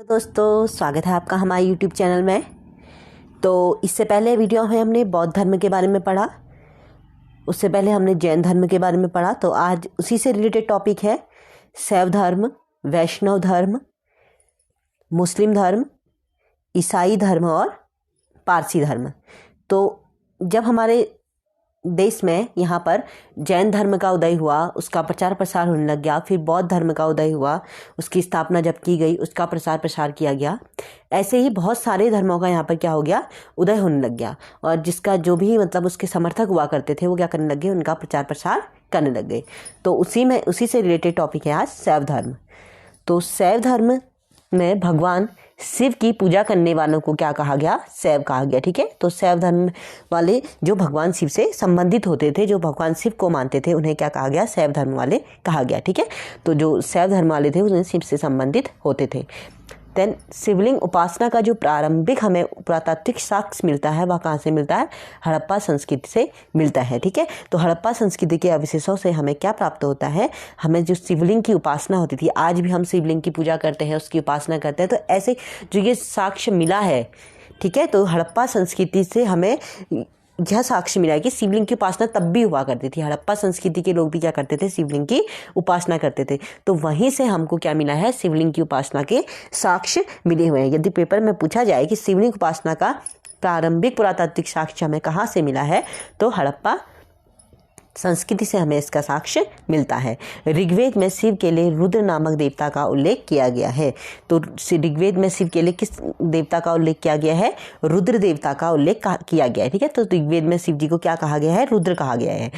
तो दोस्तों स्वागत है आपका हमारे YouTube चैनल में। तो इससे पहले वीडियो में हमने बौद्ध धर्म के बारे में पढ़ा, उससे पहले हमने जैन धर्म के बारे में पढ़ा। तो आज उसी से रिलेटेड टॉपिक है शैव धर्म, वैष्णव धर्म, मुस्लिम धर्म, ईसाई धर्म और पारसी धर्म। तो जब हमारे देश में यहाँ पर जैन धर्म का उदय हुआ, उसका प्रचार प्रसार होने लग गया, फिर बौद्ध धर्म का उदय हुआ, उसकी स्थापना जब की गई, उसका प्रसार प्रसार किया गया। ऐसे ही बहुत सारे धर्मों का यहाँ पर क्या हो गया, उदय होने लग गया। और जिसका जो भी उसके समर्थक हुआ करते थे वो क्या करने लग गए, उनका प्रचार प्रसार करने लग गए। तो उसी से रिलेटेड टॉपिक है आज शैव धर्म। तो शैव धर्म में भगवान शिव की पूजा करने वालों को क्या कहा गया, शैव कहा गया। ठीक है, तो शैव धर्म वाले जो भगवान शिव से संबंधित होते थे, जो भगवान शिव को मानते थे, उन्हें क्या कहा गया, शैव धर्म वाले कहा गया। ठीक है, तो जो शैव धर्म वाले थे उन्हें शिव से संबंधित होते थे। देन शिवलिंग उपासना का जो प्रारंभिक हमें पुरातात्विक साक्ष्य मिलता है वह कहाँ से मिलता है, हड़प्पा संस्कृति से मिलता है। ठीक है, तो हड़प्पा संस्कृति के अवशेषों से हमें क्या प्राप्त होता है, हमें जो शिवलिंग की उपासना होती थी, आज भी हम शिवलिंग की पूजा करते हैं, उसकी उपासना करते हैं। तो ऐसे जो ये साक्ष्य मिला है, ठीक है, तो हड़प्पा संस्कृति से हमें यह साक्ष्य मिला है कि शिवलिंग की उपासना तब भी हुआ करती थी। हड़प्पा संस्कृति के लोग भी क्या करते थे, शिवलिंग की उपासना करते थे। तो वहीं से हमको क्या मिला है, शिवलिंग की उपासना के साक्ष्य मिले हुए हैं। यदि पेपर में पूछा जाए कि शिवलिंग उपासना का प्रारंभिक पुरातात्विक साक्ष्य हमें कहाँ से मिला है, तो हड़प्पा संस्कृति से हमें इसका साक्ष्य मिलता है। ऋग्वेद में शिव के लिए रुद्र नामक देवता का उल्लेख किया गया है। तो ऋग्वेद में शिव के लिए किस देवता का उल्लेख किया गया है, रुद्र देवता का उल्लेख किया गया है। ठीक है, तो ऋग्वेद में शिव जी को क्या कहा गया है, रुद्र कहा गया है।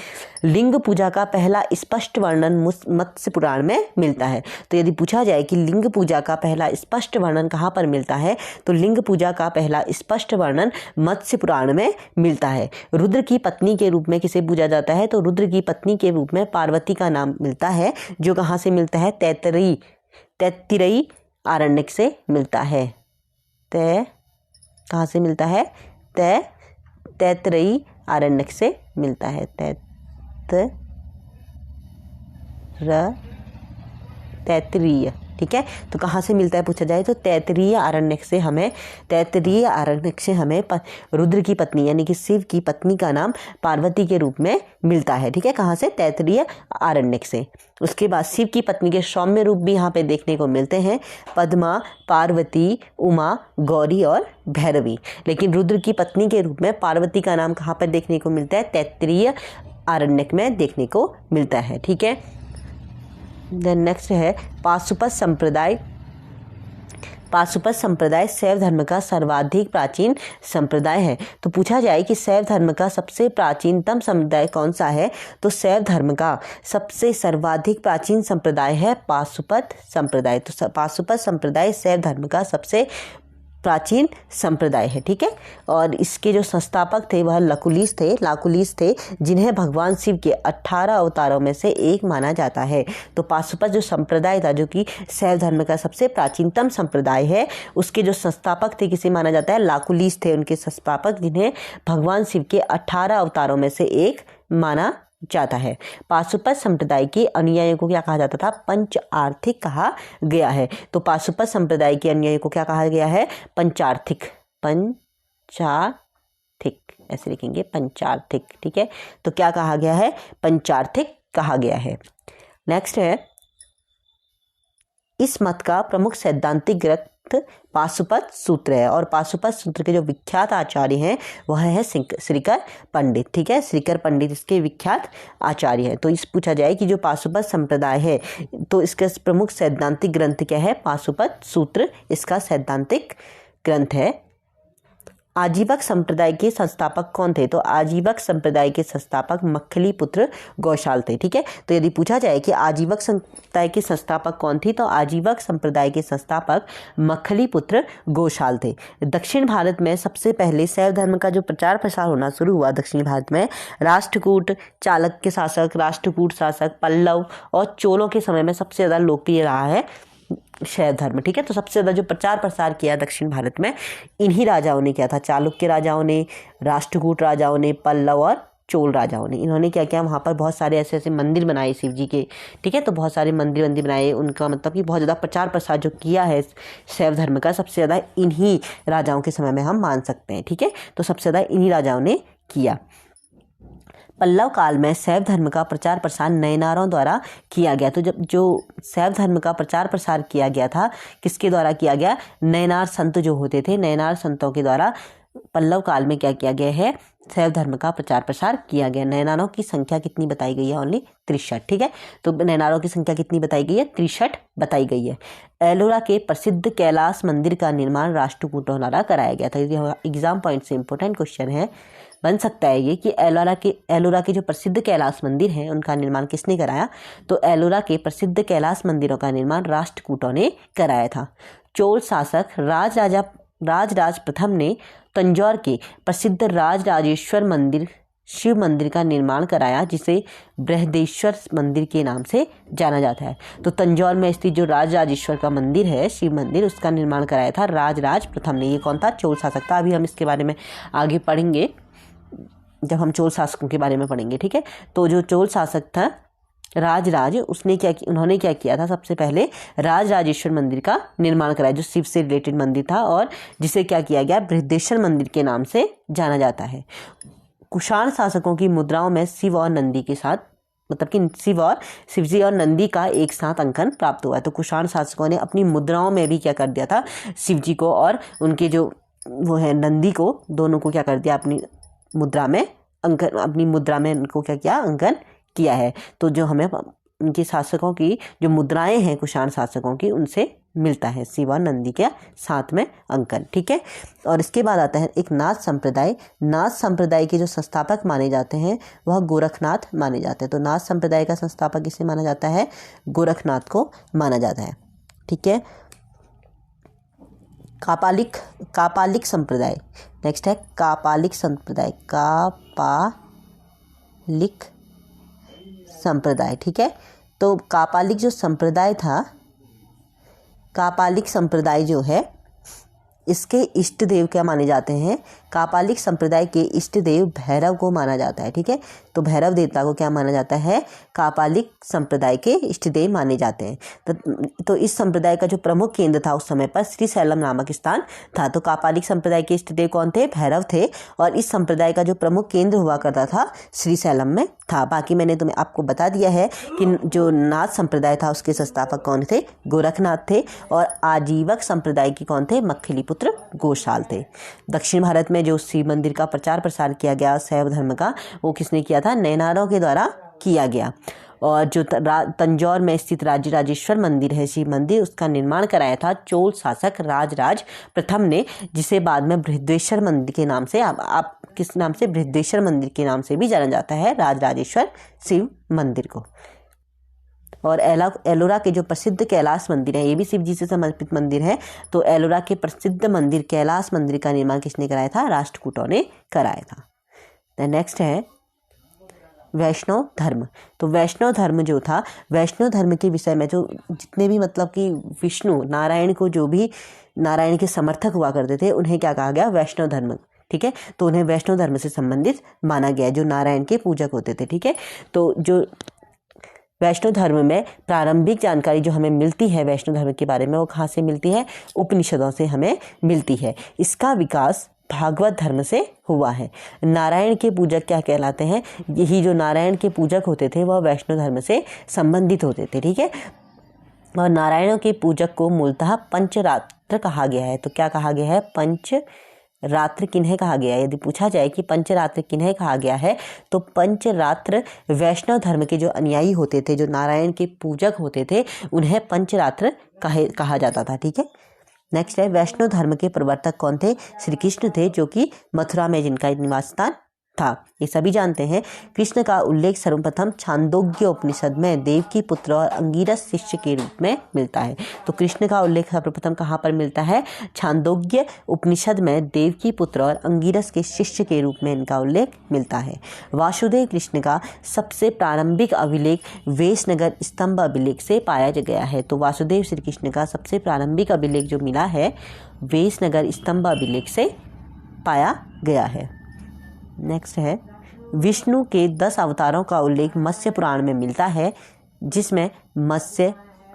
लिंग पूजा का पहला स्पष्ट वर्णन मत्स्य पुराण में मिलता है। तो यदि पूछा जाए कि लिंग पूजा का पहला स्पष्ट वर्णन कहाँ पर मिलता है, तो लिंग पूजा का पहला स्पष्ट वर्णन मत्स्य पुराण में मिलता है। रुद्र की पत्नी के रूप में किसे पूजा जाता है, तो रुद्र की पत्नी के रूप में पार्वती का नाम मिलता है, जो कहाँ से मिलता है, तैत्तिरई आरण्यक से मिलता है। कहाँ से मिलता है, तैत्तिरई आरण्यक से मिलता है। तैत्तिरीय, ठीक है, तो कहाँ से मिलता है पूछा जाए तो तैत्तिरीय आरण्यक से हमें रुद्र की पत्नी यानी कि शिव की पत्नी का नाम पार्वती के रूप में मिलता है। ठीक है, कहाँ से, तैत्तिरीय आरण्यक से। उसके बाद शिव की पत्नी के सौम्य रूप भी यहाँ पे देखने को मिलते हैं, पद्मा, पार्वती, उमा, गौरी और भैरवी। लेकिन रुद्र की पत्नी के रूप में पार्वती का नाम कहाँ पर देखने को मिलता है, तैत्तिरीय आरण्यक में देखने को मिलता है। ठीक है, देन नेक्स्ट है पाशुपत संप्रदाय। पाशुपत संप्रदाय शैव धर्म का सर्वाधिक प्राचीन संप्रदाय है। तो पूछा जाए कि शैव धर्म का सबसे प्राचीनतम संप्रदाय कौन सा है, तो शैव धर्म का सबसे सर्वाधिक प्राचीन संप्रदाय है पाशुपत संप्रदाय। तो पाशुपत संप्रदाय शैव धर्म का सबसे प्राचीन संप्रदाय है। ठीक है, और इसके जो संस्थापक थे वह लाकुलिस थे, जिन्हें भगवान शिव के 18 अवतारों में से एक माना जाता है। तो पाशुपत जो संप्रदाय था, जो कि शैव धर्म का सबसे प्राचीनतम संप्रदाय है, उसके जो संस्थापक थे किसे माना जाता है, लाकुलिस थे उनके संस्थापक, जिन्हें भगवान शिव के 18 अवतारों में से एक माना जाता है। पाशुपत संप्रदाय के अनुयायियों को क्या कहा जाता था, पंच आर्थिक कहा गया है। तो पाशुपत संप्रदाय के अनुयायियों को क्या कहा गया है, पंचार्थिक, ऐसे लिखेंगे पंचार्थिक। ठीक है, तो क्या कहा गया है, पंचार्थिक कहा गया है। नेक्स्ट है, इस मत का प्रमुख सैद्धांतिक ग्रंथ पाशुपत सूत्र है, और पाशुपत सूत्र के जो विख्यात आचार्य हैं वह है श्रीकर पंडित। ठीक है, श्रीकर पंडित इसके विख्यात आचार्य हैं। तो इस पूछा जाए कि जो पाशुपत संप्रदाय है तो इसका प्रमुख सैद्धांतिक ग्रंथ क्या है, पाशुपत सूत्र इसका सैद्धांतिक ग्रंथ है। आजीवक संप्रदाय के संस्थापक कौन थे, तो आजीवक संप्रदाय के संस्थापक मक्खली पुत्र गौशाल थे। ठीक है, तो यदि पूछा जाए कि आजीवक संप्रदाय के संस्थापक कौन थी, तो आजीवक संप्रदाय के संस्थापक मक्खली पुत्र गौशाल थे। दक्षिण भारत में सबसे पहले शैव धर्म का जो प्रचार प्रसार होना शुरू हुआ दक्षिण भारत में, राष्ट्रकूट चालुक्य शासक, राष्ट्रकूट शासक, पल्लव और चोलों के समय में सबसे ज़्यादा लोकप्रिय रहा है शैव धर्म। ठीक है, तो सबसे ज़्यादा जो प्रचार प्रसार किया दक्षिण भारत में इन्हीं राजाओं ने किया था, चालुक्य राजाओं ने, राष्ट्रकूट राजाओं ने, पल्लव और चोल राजाओं ने। इन्होंने क्या किया, वहाँ पर बहुत सारे ऐसे ऐसे मंदिर बनाए शिव जी के, ठीक है। तो बहुत सारे मंदिर बनाए, उनका मतलब कि बहुत ज़्यादा प्रचार प्रसार जो किया है शैव धर्म का, सबसे ज़्यादा इन्हीं राजाओं के समय में हम मान सकते हैं, ठीक है। तो सबसे ज़्यादा इन्हीं राजाओं ने किया। पल्लव काल में शैव धर्म का प्रचार प्रसार नयनारों द्वारा किया गया। तो जब जो शैव धर्म का प्रचार प्रसार किया गया था, किसके द्वारा किया गया, नयनार संत जो होते थे, नयनार संतों के द्वारा पल्लव काल में क्या किया गया है, शैव धर्म का प्रचार प्रसार किया गया। नयनारों की संख्या कितनी बताई गई है, ओनली 63, ठीक है। तो नयनारों की संख्या कितनी बताई गई है, 63 बताई गई है। एलोरा के प्रसिद्ध कैलाश मंदिर का निर्माण राष्ट्रकूटों द्वारा कराया गया था। ये एग्जाम पॉइंट से इंपॉर्टेंट क्वेश्चन है, बन सकता है ये कि एलोरा के जो प्रसिद्ध कैलाश मंदिर हैं उनका निर्माण किसने कराया। तो एलोरा के प्रसिद्ध कैलाश मंदिरों का निर्माण राष्ट्रकूटों ने कराया था। चोल शासक राजराज प्रथम ने तंजौर के प्रसिद्ध राजराजेश्वर मंदिर शिव मंदिर का निर्माण कराया, जिसे बृहदेश्वर मंदिर के नाम से जाना जाता है। तो तंजौर में स्थित जो राजराजेश्वर का मंदिर है, शिव मंदिर, उसका निर्माण कराया था राजराज प्रथम ने। ये कौन था, चोल शासक था। अभी हम इसके बारे में आगे पढ़ेंगे जब हम चोल शासकों के बारे में पढ़ेंगे, ठीक है। तो जो चोल शासक था राजराज, उन्होंने क्या किया था, सबसे पहले राजराजेश्वर मंदिर का निर्माण कराया, जो शिव से रिलेटेड मंदिर था और जिसे क्या किया गया, बृहदेश्वर मंदिर के नाम से जाना जाता है। कुषाण शासकों की मुद्राओं में शिव और नंदी के साथ, मतलब कि शिवजी और नंदी का एक साथ अंकन प्राप्त हुआ। तो कुषाण शासकों ने अपनी मुद्राओं में भी क्या कर दिया था, शिवजी को और उनके जो वो है नंदी को, दोनों को क्या कर दिया, अपनी मुद्रा में उनको क्या किया, अंकन किया है। तो जो हमें उनके शासकों की जो मुद्राएं हैं, कुषाण शासकों की, उनसे मिलता है शिव और नंदी के साथ में अंकन, ठीक है। और इसके बाद आता है एक नाथ संप्रदाय। नाथ संप्रदाय के जो संस्थापक माने जाते हैं वह गोरखनाथ माने जाते हैं। तो नाथ संप्रदाय का संस्थापक किसे माना जाता है, गोरखनाथ को माना जाता है, ठीक है। कापालिक संप्रदाय, नेक्स्ट है कापालिक संप्रदाय, ठीक है। तो कापालिक जो संप्रदाय था, कापालिक संप्रदाय जो है, इसके इष्ट देव क्या माने जाते हैं, कापालिक संप्रदाय के इष्ट देव भैरव को माना जाता है, ठीक है। तो भैरव देवता को क्या माना जाता है, कापालिक संप्रदाय के इष्ट देव माने जाते हैं। तो इस संप्रदाय का जो प्रमुख केंद्र था उस समय पर श्रीशैलम नामक स्थान था। तो कापालिक संप्रदाय के इष्ट देव कौन थे, भैरव थे, और इस संप्रदाय का जो प्रमुख केंद्र हुआ करता था श्रीशैलम में था। बाकी मैंने तुम्हें आपको बता दिया है कि जो नाथ संप्रदाय था उसके संस्थापक कौन थे, गोरखनाथ थे, और आजीवक संप्रदाय के कौन थे, मक्खलीपुत्र गोशाल थे। दक्षिण भारत में जो शिव मंदिर का प्रचार प्रसार किया गया शैव धर्म का, वो किसने किया था, नयनारों के द्वारा किया गया। और जो तंजौर में स्थित राजराजेश्वर मंदिर है, शिव मंदिर, उसका निर्माण कराया था चोल शासक राजराज प्रथम ने, जिसे बाद में बृहदेश्वर मंदिर के नाम से, आप किस नाम से, बृहदेश्वर मंदिर के नाम से भी जाना जाता है, राजराजेश्वर शिव मंदिर को। और एलोरा के जो प्रसिद्ध कैलाश मंदिर है, ये भी शिव जी से समर्पित मंदिर है। तो एलोरा के प्रसिद्ध मंदिर कैलाश मंदिर का निर्माण किसने कराया था, राष्ट्रकूटों ने कराया था। नेक्स्ट है वैष्णव धर्म। तो वैष्णव धर्म जो था, वैष्णव धर्म के विषय में जो जितने भी मतलब कि विष्णु नारायण को जो भी नारायण के समर्थक हुआ करते थे, उन्हें क्या कहा गया, वैष्णव धर्म, ठीक है। तो उन्हें वैष्णव धर्म से संबंधित माना गया, जो नारायण के पूजक होते थे, ठीक है। तो जो वैष्णव धर्म में प्रारंभिक जानकारी जो हमें मिलती है वैष्णव धर्म के बारे में, वो कहाँ से मिलती है, उपनिषदों से हमें मिलती है। इसका विकास भागवत धर्म से हुआ है। नारायण के पूजक क्या कहलाते हैं, यही जो नारायण के पूजक होते थे वह वैष्णव धर्म से संबंधित होते थे, ठीक है। और नारायणों के पूजक को मूलतः पंचरात्र कहा गया है। तो क्या कहा गया है, पंचरात्र किन्हें कहा गया है। यदि पूछा जाए कि पंचरात्र किन्हें कहा गया है, तो पंचरात्र वैष्णव धर्म के जो अनुयायी होते थे, जो नारायण के पूजक होते थे, उन्हें पंचरात्र कहा जाता था, ठीक है। नेक्स्ट है वैष्णव धर्म के प्रवर्तक कौन थे, श्री कृष्ण थे, जो कि मथुरा में जिनका निवास स्थान था, ये सभी जानते हैं। कृष्ण का उल्लेख सर्वप्रथम छांदोग्य उपनिषद में देवकी पुत्र और अंगिरस शिष्य के रूप में मिलता है। तो कृष्ण का उल्लेख सर्वप्रथम कहाँ पर मिलता है, छांदोग्य उपनिषद में देवकी पुत्र और अंगिरस के शिष्य के रूप में इनका उल्लेख मिलता है। वासुदेव कृष्ण का सबसे प्रारंभिक अभिलेख वेशनगर स्तंभ अभिलेख से पाया गया है। तो वासुदेव श्री कृष्ण का सबसे प्रारंभिक अभिलेख जो मिला है वेशनगर स्तंभ अभिलेख से पाया गया है। नेक्स्ट है विष्णु के 10 अवतारों का उल्लेख मत्स्य पुराण में मिलता है, जिसमें मत्स्य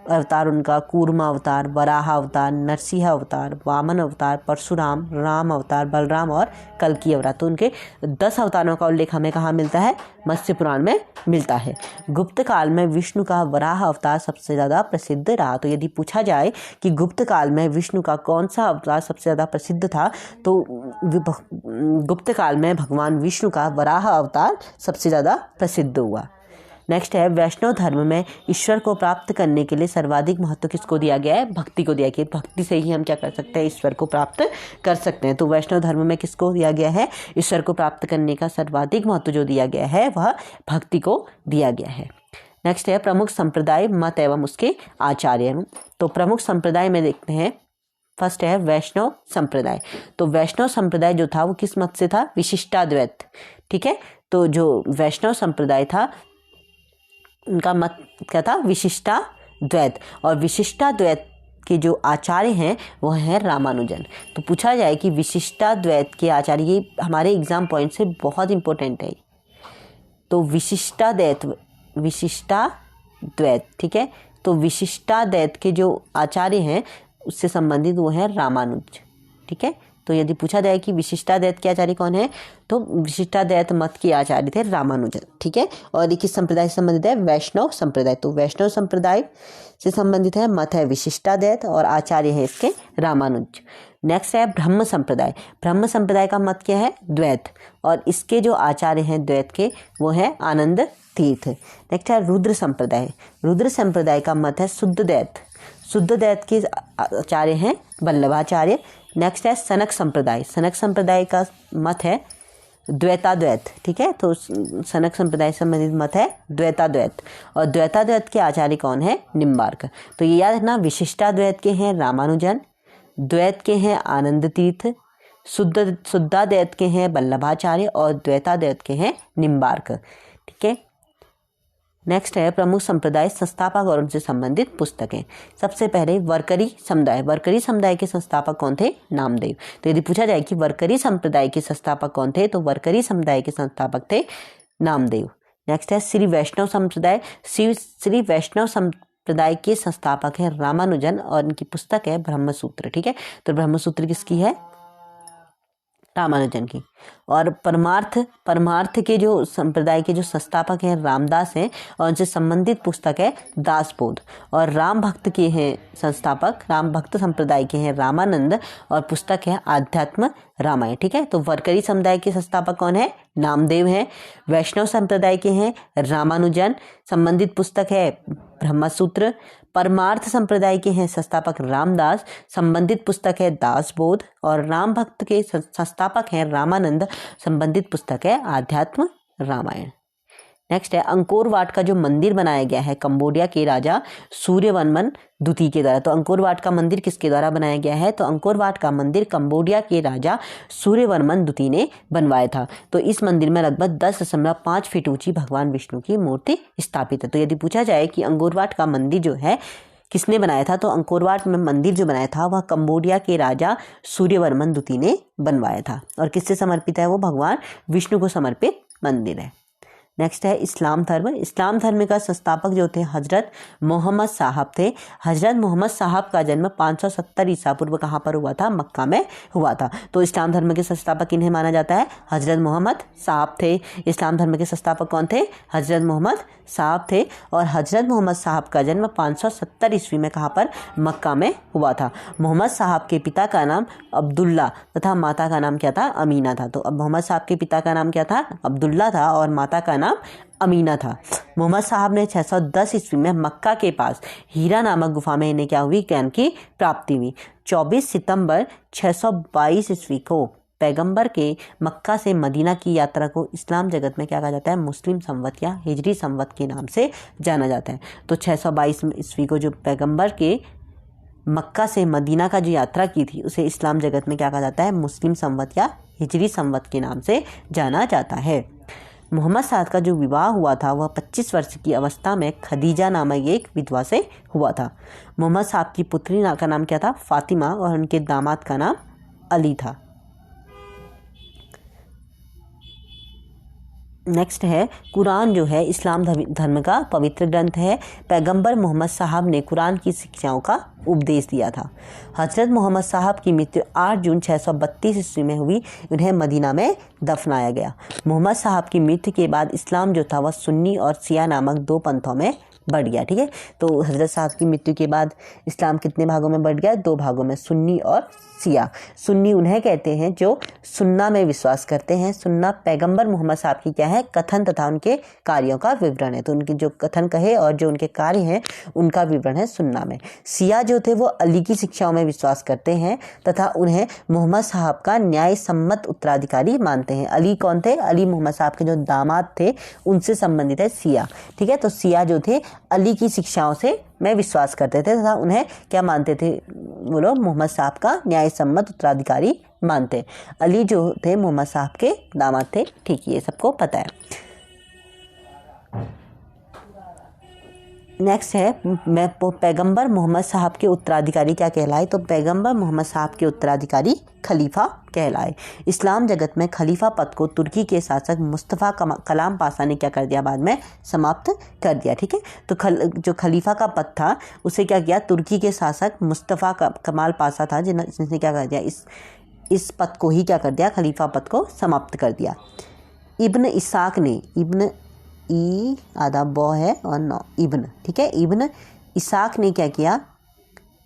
अवतार उनका, कूर्मा अवतार, वराह अवतार, नरसिंह अवतार, वामन अवतार, परशुराम, राम अवतार, बलराम और कल्कि अवतार। तो उनके 10 अवतारों का उल्लेख हमें कहाँ मिलता है? मत्स्य पुराण में मिलता है। गुप्त काल में विष्णु का वराह अवतार सबसे ज़्यादा प्रसिद्ध रहा। तो यदि पूछा जाए कि गुप्त काल में विष्णु का कौन सा अवतार सबसे ज़्यादा प्रसिद्ध था, तो गुप्त काल में भगवान विष्णु का वराह अवतार सबसे ज़्यादा प्रसिद्ध हुआ। नेक्स्ट है, वैष्णव धर्म में ईश्वर को प्राप्त करने के लिए सर्वाधिक महत्व किसको दिया गया है? भक्ति को दिया गया है। भक्ति से ही हम क्या कर सकते हैं? ईश्वर को प्राप्त कर सकते हैं। तो वैष्णव धर्म में किसको दिया गया है? ईश्वर को प्राप्त करने का सर्वाधिक महत्व जो दिया गया है वह भक्ति को दिया गया है। नेक्स्ट है, प्रमुख संप्रदाय, मत एवं उसके आचार्य। तो प्रमुख संप्रदाय में देखते हैं, फर्स्ट है वैष्णव संप्रदाय। तो वैष्णव संप्रदाय जो था वो किस मत से था? विशिष्टाद्वैत। ठीक है, तो जो वैष्णव संप्रदाय था उनका मत क्या था? विशिष्टाद्वैत। और विशिष्टाद्वैत के जो आचार्य हैं वो हैं रामानुजन। तो पूछा जाए कि विशिष्टाद्वैत के आचार्य, ये हमारे एग्जाम पॉइंट से बहुत इंपॉर्टेंट है। तो विशिष्टाद्वैत, ठीक है, तो विशिष्टाद्वैत के जो आचार्य हैं उससे संबंधित वो है रामानुज। ठीक है, तो यदि पूछा जाए कि विशिष्टाद्वैत के आचार्य कौन है, तो विशिष्टाद्वैत मत के आचार्य थे रामानुजन। ठीक है, और ये किस संप्रदाय से संबंधित है? वैष्णव संप्रदाय। तो वैष्णव संप्रदाय से संबंधित है, मत है विशिष्टाद्वैत और आचार्य है इसके रामानुज। नेक्स्ट है ब्रह्म संप्रदाय। ब्रह्म संप्रदाय का मत क्या है? द्वैत, और इसके जो आचार्य हैं द्वैत के वो है आनंद तीर्थ। नेक्स्ट है रुद्र संप्रदाय। रुद्र संप्रदाय का मत है शुद्धद्वैत। शुद्धद्वैत के आचार्य हैं वल्लभाचार्य। नेक्स्ट है सनक संप्रदाय। सनक संप्रदाय का मत है द्वैताद्वैत। ठीक है, तो सनक संप्रदाय से संबंधित मत है द्वैताद्वैत, और द्वैताद्वैत के आचार्य कौन है? निम्बार्क। तो ये याद रखना, विशिष्टाद्वैत के हैं रामानुजन, द्वैत के हैं आनंद तीर्थ, शुद्धाद्वैत के हैं वल्लभाचार्य और द्वैताद्वैत के हैं निम्बार्क। ठीक है, नेक्स्ट है प्रमुख संप्रदाय, संस्थापक और उनसे संबंधित पुस्तकें। सबसे पहले वरकरी समुदाय। वरकरी समुदाय के संस्थापक कौन थे? नामदेव। तो यदि पूछा जाए कि वरकरी संप्रदाय के संस्थापक कौन थे, तो वरकरी समुदाय के संस्थापक थे नामदेव। नेक्स्ट है श्री वैष्णव संप्रदाय। श्री वैष्णव संप्रदाय के संस्थापक है रामानुजन और इनकी पुस्तक है ब्रह्मसूत्र। ठीक है, तो ब्रह्मसूत्र किसकी है? रामानुजन की। और परमार्थ के जो संप्रदाय के जो संस्थापक हैं रामदास हैं और उनसे संबंधित पुस्तक है दासबोध। और राम भक्त के हैं संस्थापक, राम भक्त संप्रदाय के हैं रामानंद और पुस्तक है आध्यात्म रामायण। ठीक है, तो वरकरी समुदाय के संस्थापक कौन है? नामदेव हैं। वैष्णव संप्रदाय के हैं रामानुजन, संबंधित पुस्तक है ब्रह्मसूत्र। परमार्थ संप्रदाय के हैं संस्थापक रामदास, संबंधित पुस्तक है दासबोध। और राम भक्त के संस्थापक हैं रामानंद, संबंधित पुस्तक है आध्यात्म रामायण। नेक्स्ट है अंकोर वाट का जो मंदिर बनाया गया है कंबोडिया के राजा सूर्यवर्मन द्वितीय के द्वारा। तो अंकोर वाट का मंदिर किसके द्वारा बनाया गया है? तो अंकोर वाट का मंदिर कंबोडिया के राजा सूर्यवर्मन द्वितीय ने बनवाया था। तो इस मंदिर में लगभग 10.5 फीट ऊंची भगवान विष्णु की मूर्ति स्थापित है। तो यदि पूछा जाए कि अंकोर वाट का मंदिर जो है किसने बनाया था, तो अंकोर वाट में मंदिर जो बनाया था वह कंबोडिया के राजा सूर्यवर्मन द्वितीय ने बनवाया था। और किससे समर्पित है? वो भगवान विष्णु को समर्पित मंदिर है। नेक्स्ट है इस्लाम धर्म। इस्लाम धर्म का संस्थापक जो थे हजरत मोहम्मद साहब थे। हजरत मोहम्मद साहब का जन्म 570 ईसा पूर्व कहाँ पर हुआ था? मक्का में हुआ था। तो इस्लाम धर्म के संस्थापक इन्हें माना जाता है हजरत मोहम्मद साहब थे। इस्लाम धर्म के संस्थापक कौन थे? हजरत मोहम्मद साहब थे। और हजरत मोहम्मद साहब का जन्म 570 ईस्वी में कहाँ पर? मक्का में हुआ था। मोहम्मद साहब के पिता का नाम अब्दुल्ला तथा माता का नाम क्या था? अमीना था। तो अब मोहम्मद साहब के पिता का नाम क्या था? अब्दुल्ला था और माता का नाम अमीना था। मोहम्मद साहब ने 610 ईस्वी में मक्का के पास हीरा नामक गुफा में इन्हें क्या हुई? ज्ञान की प्राप्ति हुई। 24 सितंबर 622 ईस्वी को पैगंबर के मक्का से मदीना की यात्रा को इस्लाम जगत में क्या कहा जाता है? मुस्लिम संवत या हिजरी संवत के नाम से जाना जाता है। तो 622 ईस्वी को जो पैगंबर के मक्का से मदीना का जो यात्रा की थी उसे इस्लाम जगत में क्या कहा जाता है? मुस्लिम संवत या हिजरी संवत के नाम से जाना जाता है। मोहम्मद साहब का जो विवाह हुआ था वह 25 वर्ष की अवस्था में खदीजा नामक एक विधवा से हुआ था। मोहम्मद साहब की पुत्री का नाम क्या था? फातिमा, और उनके दामाद का नाम अली था। नेक्स्ट है कुरान जो है इस्लाम धर्म का पवित्र ग्रंथ है। पैगंबर मोहम्मद साहब ने कुरान की शिक्षाओं का उपदेश दिया था। हज़रत मोहम्मद साहब की मृत्यु 8 जून 632 ईस्वी में हुई। उन्हें मदीना में दफनाया गया। मोहम्मद साहब की मृत्यु के बाद इस्लाम जो था वह सुन्नी और शिया नामक 2 पंथों में बढ़ गया। ठीक है, तो हज़रत साहब की मृत्यु के बाद इस्लाम कितने भागों में बढ़ गया? 2 भागों में, सुन्नी और शिया। सुन्नी उन्हें कहते हैं जो सुन्ना में विश्वास करते हैं। सुन्ना पैगंबर मोहम्मद साहब की क्या है? कथन तथा उनके कार्यों का विवरण है। तो उनके जो कथन कहे और जो उनके कार्य हैं उनका विवरण है सुन्ना में। शिया जो थे वो अली की शिक्षाओं में विश्वास करते हैं तथा उन्हें मोहम्मद साहब का न्याय सम्मत उत्तराधिकारी मानते हैं। अली कौन थे? अली मोहम्मद साहब के जो दामाद थे उनसे संबंधित है शिया। ठीक है, तो शिया जो थे अली की शिक्षाओं से में विश्वास करते थे तथा उन्हें क्या मानते थे? वो लोग मोहम्मद साहब का न्याय सम्मत उत्तराधिकारी मानते। अली जो थे मोहम्मद साहब के दामाद थे। ठीक, ये सबको पता है। नेक्स्ट है मैं पैगंबर मोहम्मद साहब के उत्तराधिकारी क्या कहलाए? तो पैगंबर मोहम्मद साहब के उत्तराधिकारी खलीफा कहलाए। इस्लाम जगत में खलीफा पद को तुर्की के शासक मुस्तफ़ा कलाम पाशा ने क्या कर दिया? बाद में समाप्त कर दिया। ठीक है, तो जो खलीफा का पद था उसे क्या किया? तुर्की के शासक मुस्तफ़ा कमाल पाशा था जिसने क्या कर दिया? इस पद को ही क्या कर दिया? खलीफा पद को समाप्त कर दिया। इब्न इसाक ने, इब्न ई आधा बौ है और नौ इब्न, ठीक है, इब्न इसाक ने क्या किया?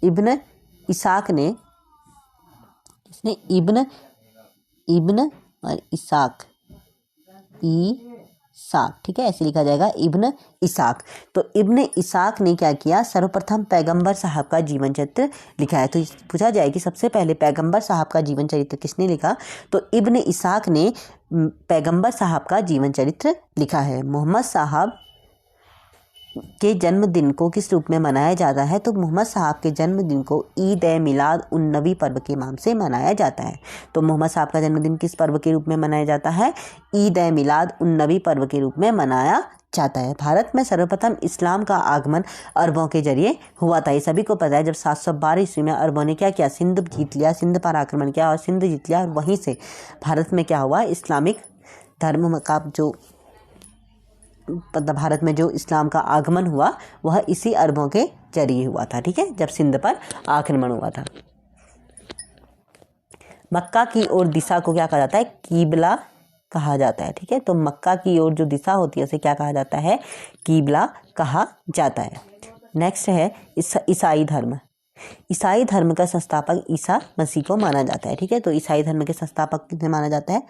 इब्न इसाक ने, इसने इब्न और इसाक, इसाक, ठीक है, ऐसे लिखा जाएगा इब्न इसाक। तो इब्न इसाक ने क्या किया? सर्वप्रथम पैगंबर साहब का जीवन चरित्र लिखा है। तो पूछा जाए कि सबसे पहले पैगंबर साहब का जीवन चरित्र किसने लिखा? तो इब्न इसाक ने पैगंबर साहब का जीवन चरित्र लिखा है। मोहम्मद साहब के जन्मदिन को किस रूप में मनाया जाता है? तो मोहम्मद साहब के जन्मदिन को ईद ए मिलाद उन नबी पर्व के नाम से मनाया जाता है। तो मोहम्मद साहब का जन्मदिन किस पर्व के रूप में मनाया जाता है? ईद ए मिलाद उन नबी पर्व के रूप में मनाया जाता है। भारत में सर्वप्रथम इस्लाम का आगमन अरबों के जरिए हुआ था। ये सभी को पता है। जब 712 ईस्वी में अरबों ने क्या किया? सिंध जीत लिया, सिंध पर आक्रमण किया और सिंध जीत लिया। और वहीं से भारत में क्या हुआ? इस्लामिक धर्म का जो भारत में जो इस्लाम का आगमन हुआ वह इसी अरबों के जरिए हुआ था। ठीक है, जब सिंध पर आक्रमण हुआ था। मक्का की ओर दिशा को क्या कहा जाता है? कीबला कहा जाता है। ठीक है, तो मक्का की ओर जो दिशा होती है उसे क्या कहा जाता है? कीबला कहा जाता है। नेक्स्ट है ईसाई धर्म। ईसाई धर्म का संस्थापक ईसा मसीह को माना जाता है। ठीक है, तो ईसाई धर्म के संस्थापक किसे माना जाता है?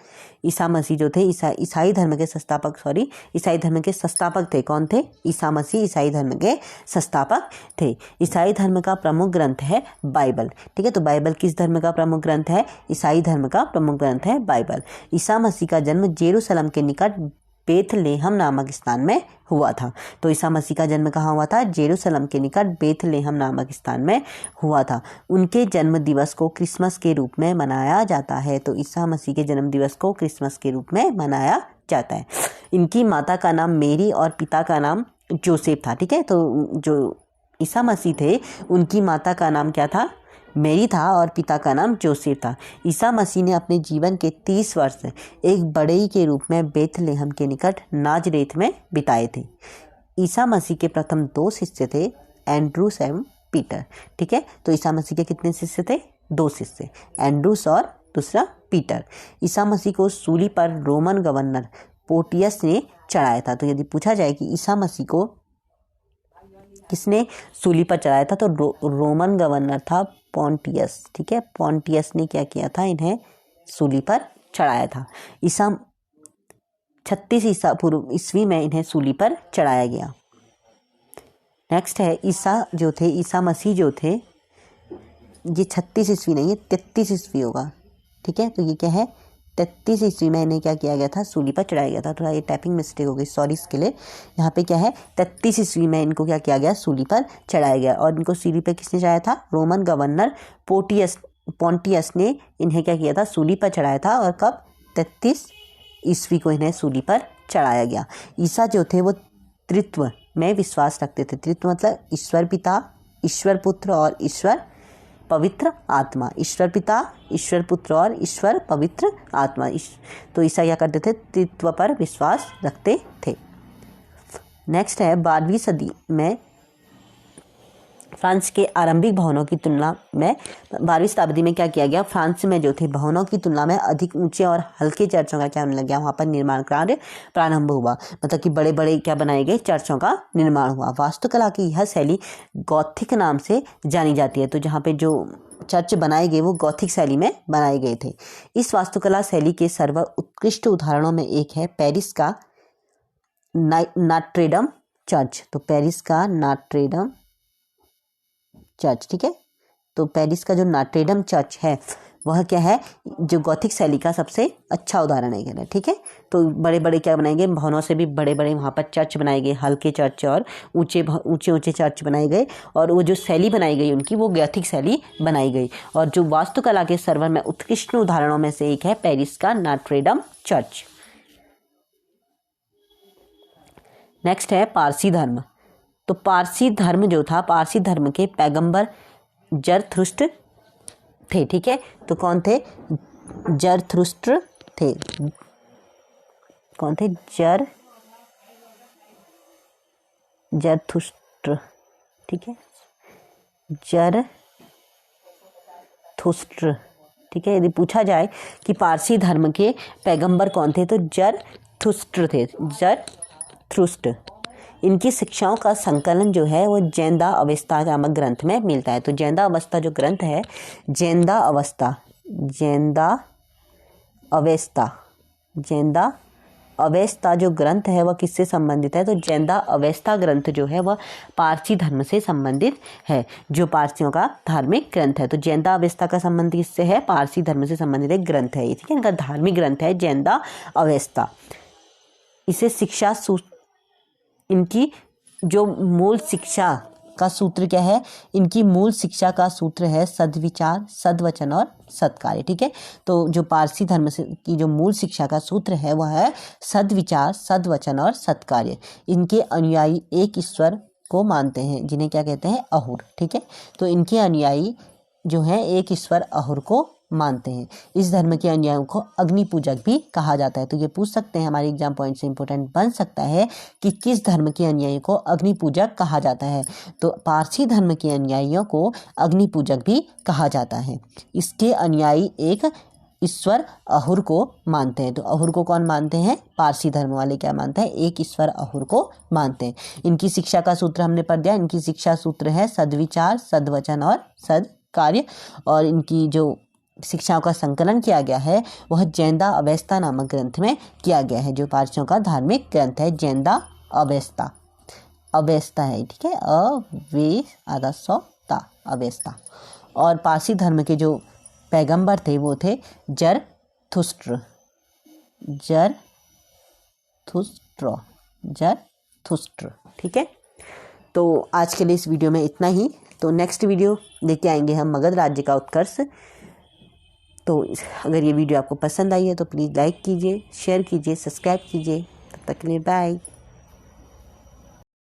ईसा मसीह जो थे ईसाई धर्म के संस्थापक थे। कौन थे? ईसा मसीह ईसाई धर्म के संस्थापक थे। ईसाई धर्म का प्रमुख ग्रंथ है बाइबल। ठीक है, तो बाइबल किस धर्म का प्रमुख ग्रंथ है? ईसाई धर्म का प्रमुख ग्रंथ है बाइबल। ईसा मसीह का जन्म जेरूसलम के निकट बेथलेहम नामक स्थान में हुआ था। तो ईसा मसीह का जन्म कहाँ हुआ था? जेरूसलम के निकट बेथलेहम नामक स्थान में हुआ था। उनके जन्म दिवस को क्रिसमस के रूप में मनाया जाता है। तो ईसा मसीह के जन्म दिवस को क्रिसमस के रूप में मनाया जाता है। इनकी माता का नाम मेरी और पिता का नाम जोसेफ था। ठीक है, तो जो ईसा मसीह थे उनकी माता का नाम क्या था? मेरी था और पिता का नाम जोसेफ था। ईसा मसीह ने अपने जीवन के 30 वर्ष एक बड़ई के रूप में बेथलेहम के निकट नाजरेथ में बिताए थे। ईसा मसीह के प्रथम 2 शिष्य थे, एंड्रूस एवं पीटर। ठीक है, तो ईसा मसीह के कितने शिष्य थे? 2 शिष्य, एंड्रूस और दूसरा पीटर। ईसा मसीह को सूली पर रोमन गवर्नर पोर्टियस ने चढ़ाया था। तो यदि पूछा जाए कि ईसा मसीह को किसने सूली पर चढ़ाया था, तो रोमन गवर्नर था पॉन्टियस। ठीक है, पॉन्टियस ने क्या किया था? इन्हें सूली पर चढ़ाया था। 36 ईसा पूर्व ईस्वी में इन्हें सूली पर चढ़ाया गया। नेक्स्ट है ईसा मसीह जो थे, ये 36 ईस्वी नहीं है, 33 ईस्वी होगा। ठीक है, तो ये क्या है? 33 ईस्वी में इन्हें क्या किया गया था? सूली पर चढ़ाया गया था। थोड़ा ये टाइपिंग मिस्टेक हो गई, सॉरी इसके लिए। यहाँ पे क्या है? 33 ईस्वी में इनको क्या किया गया? सूली पर चढ़ाया गया। और इनको सूली पर किसने चढ़ाया था? रोमन गवर्नर पॉन्टियस ने इन्हें क्या किया था? सूली पर चढ़ाया था। और कब? 33 ईस्वी को इन्हें सूली पर चढ़ाया गया। ईसा जो थे वो त्रित्व में विश्वास रखते थे। त्रित्व मतलब ईश्वर पिता, ईश्वर पुत्र और ईश्वर पवित्र आत्मा, ईश्वर पिता, ईश्वर पुत्र और ईश्वर पवित्र आत्मा। तो ईसा क्या करते थे? त्रित्व पर विश्वास रखते थे। नेक्स्ट है 12वीं सदी में फ्रांस के आरंभिक भवनों की तुलना में 12वीं शताब्दी में क्या किया गया? फ्रांस में जो थे भवनों की तुलना में अधिक ऊंचे और हल्के चर्चों का क्या होने लग गया? वहाँ पर निर्माण कार्य प्रारंभ हुआ, मतलब कि बड़े बड़े क्या बनाए गए? चर्चों का निर्माण हुआ। वास्तुकला की यह शैली गॉथिक नाम से जानी जाती है। तो जहाँ पे जो चर्च बनाए गए वो गॉथिक शैली में बनाए गए थे। इस वास्तुकला शैली के सर्वोत्कृष्ट उदाहरणों में एक है पेरिस का नॉट्रे-डेम चर्च। तो पेरिस का नॉट्रे-डेम चर्च, ठीक है। तो पेरिस का जो नॉट्रे-डेम चर्च है वह क्या है? जो गॉथिक शैली का सबसे अच्छा उदाहरण है, ठीक है। तो बड़े बड़े क्या बनाए गए? भवनों से भी बड़े बड़े वहाँ पर चर्च बनाए गए, हल्के चर्च और ऊंचे चर्च बनाए गए। और वो जो शैली बनाई गई उनकी, वो गॉथिक शैली बनाई गई। और जो वास्तुकला के सर्वर में उत्कृष्ट उदाहरणों में से एक है पेरिस का नॉट्रे-डेम चर्च। नेक्स्ट है पारसी धर्म। तो पारसी धर्म जो था, पारसी धर्म के पैगंबर जरथुष्ट्र थे, ठीक है। तो कौन थे? जरथुष्ट्र थे। कौन थे? जरथुष्ट्र, ठीक है। जरथुष्ट्र, ठीक है। यदि पूछा जाए कि पारसी धर्म के पैगंबर कौन थे, तो जरथुष्ट्र थे, जरथुष्ट्र। इनकी शिक्षाओं का संकलन जो है वो जैनदा अवेस्ता नामक ग्रंथ में मिलता है। तो जैनदा अवेस्ता जो ग्रंथ है, जैनदा अवेस्ता जो ग्रंथ है वह किससे संबंधित है? तो जैनदा अवेस्ता ग्रंथ जो है वह पारसी धर्म से संबंधित है, जो पारसियों का धार्मिक ग्रंथ है। तो जैनदा अवेस्ता का संबंध किससे है? पारसी धर्म से संबंधित एक ग्रंथ है, ठीक है। इनका धार्मिक ग्रंथ है जैनदा अवेस्ता। इसे इनकी जो मूल शिक्षा का सूत्र क्या है? इनकी मूल शिक्षा का सूत्र है सद्विचार, सद्वचन और सत्कार्य, ठीक है। तो जो पारसी धर्म से की जो मूल शिक्षा का सूत्र है वह है सद्विचार, सद्वचन और सत्कार्य। इनके अनुयायी एक ईश्वर को मानते हैं, जिन्हें क्या कहते हैं? अहुर, ठीक है। तो इनके अनुयायी जो हैं एक ईश्वर अहुर को मानते हैं। इस धर्म के अनुयायियों को अग्नि पूजक भी कहा जाता है। तो ये पूछ सकते हैं, हमारे एग्जाम पॉइंट से इंपॉर्टेंट बन सकता है कि किस धर्म के अनुयायी को अग्नि पूजक कहा जाता है। तो पारसी धर्म के अनुयायियों को अग्नि पूजक भी कहा जाता है। इसके अनुयायी एक ईश्वर अहुर को मानते हैं। तो अहुर को कौन मानते हैं? पारसी धर्म वाले क्या मानते हैं? एक ईश्वर अहुर को मानते हैं। इनकी शिक्षा का सूत्र हमने पढ़ दिया। इनकी शिक्षा सूत्र है सद्विचार, सद्वचन और सद्कार्य। और इनकी जो शिक्षाओं का संकलन किया गया है वह जैनदा अवेस्ता नामक ग्रंथ में किया गया है, जो पारसियों का धार्मिक ग्रंथ है। जैनदा अवेस्ता है, ठीक है। अवेस्ता। और पारसी धर्म के जो पैगंबर थे वो थे जरथुष्ट्र, ठीक है। तो आज के लिए इस वीडियो में इतना ही। तो नेक्स्ट वीडियो लेके आएंगे हम मगध राज्य का उत्कर्ष। तो अगर ये वीडियो आपको पसंद आई है तो प्लीज़ लाइक कीजिए, शेयर कीजिए, सब्सक्राइब कीजिए। तब तक के लिए बाय।